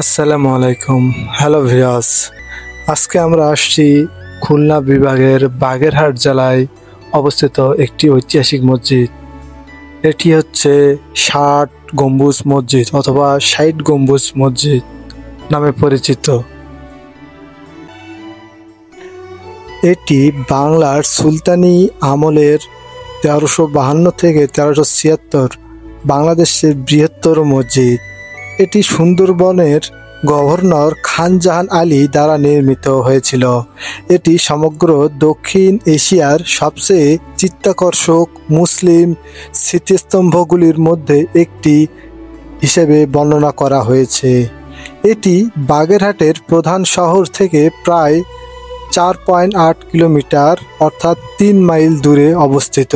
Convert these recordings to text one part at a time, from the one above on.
আসসালামু আলাইকুম। Hello viewers, আজকে আমরা আসছি খুলনা বিভাগের বাগেরহাট জেলায় অবস্থিত একটি ঐতিহাসিক মসজিদ। এটি হচ্ছে ৬০ গম্বুজ মসজিদ অথবা ৬০ গম্বুজ মসজিদ নামে পরিচিত। এটি বাংলার সুলতানি আমলের ১৩৫২ থেকে ১৩৭৬ বাংলাদেশের বৃহত্তর মসজিদ। এটি সুন্দরবনের গভর্নর খান জাহান আলী দ্বারা নির্মিত হয়েছিল। এটি সমগ্র দক্ষিণ এশিয়ার সবচেয়ে চিত্তাকর্ষক মুসলিম স্মৃতিস্তম্ভগুলির মধ্যে একটি হিসেবে বর্ণনা করা হয়েছে। এটি বাগেরহাটের প্রধান শহর থেকে প্রায় ৪.৮ কিলোমিটার অর্থাৎ ৩ মাইল দূরে অবস্থিত।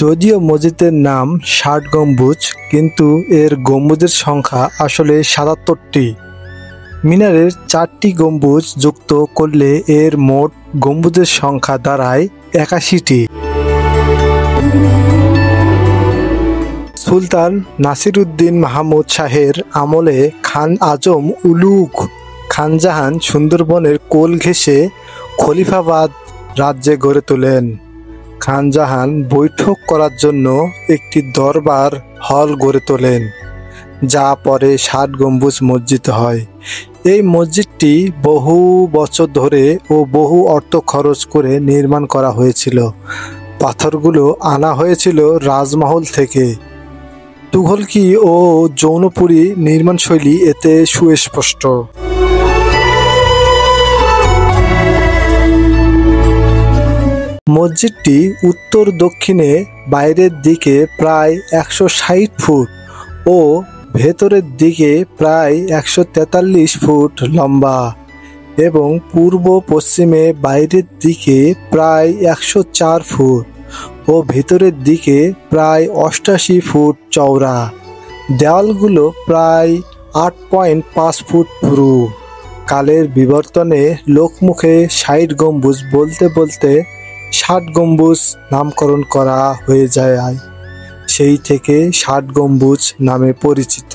যদিও মসজিদের নাম ৬০ গম্বুজ, কিন্তু এর গম্বুজের সংখ্যা আসলে ৭৭টি। মিনারের ৪টি গম্বুজ যুক্ত করলে এর মোট গম্বুজের সংখ্যা দাঁড়ায় ৮১টি। সুলতান নাসিরউদ্দিন মাহমুদ শাহের আমলে খান আজম উলুঘ খান জাহান সুন্দরবনের কোল ঘেঁষে খলিফাবাদ রাজ্যে গড়ে তোলেন। খান জাহান বৈঠক করার জন্য একটি দরবার হল গড়ে তোলেন, যা পরে ৬০ গম্বুজ মসজিদ হয়। এই মসজিদটি বহু বছর ধরে ও বহু অর্থ খরচ করে নির্মাণ করা হয়েছিল। পাথরগুলো আনা হয়েছিল রাজমহল থেকে। তুঘলকি ও জৌনপুরী নির্মাণশৈলী এতে সুস্পষ্ট। মসজিদটি উত্তর দক্ষিণে বাইরের দিকে প্রায় ১৬০ ফুট ও ভেতরের দিকে প্রায় ১৪৩ ফুট লম্বা এবং পূর্ব পশ্চিমে বাইরের দিকে প্রায় ১০৪ ফুট ও ভেতরের দিকে প্রায় ৮৮ ফুট চওড়া। দেওয়ালগুলো প্রায় ৮.৫ ফুট পুরু। কালের বিবর্তনে লোকমুখে ৬০ গম্বুজ বলতে বলতে ৬০ গম্বুজ নামকরণ করা হয়ে যায়। সেই থেকে ৬০ গম্বুজ নামে পরিচিত।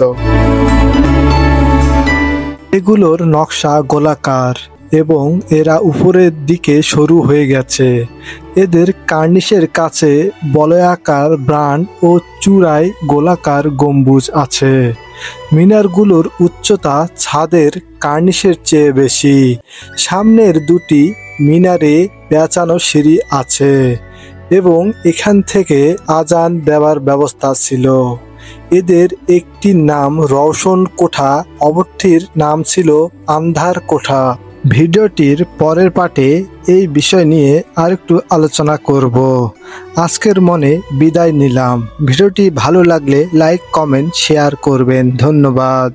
এগুলোর নকশা গোলাকার এবং এরা উপরের দিকে সরু হয়ে গেছে। এদের কার্নিশের কাছে বলয়াকার ব্রান্ড ও চূড়ায় গোলাকার গম্বুজ আছে। মিনারগুলোর উচ্চতা ছাদের কার্নিশের চেয়ে বেশি। সামনের দুটি মিনারে পেঁচানো সিঁড়ি আছে এবং এখান থেকে আজান দেওয়ার ব্যবস্থা ছিল। এদের একটির নাম রওশন কোঠা, অপরটির নাম ছিল আন্ধার কোঠা। ভিডিওটির পরের পার্টে এই বিষয় নিয়ে আরেকটু আলোচনা করব। আজকের মনে বিদায় নিলাম। ভিডিওটি ভালো লাগলে লাইক, কমেন্ট, শেয়ার করবেন। ধন্যবাদ।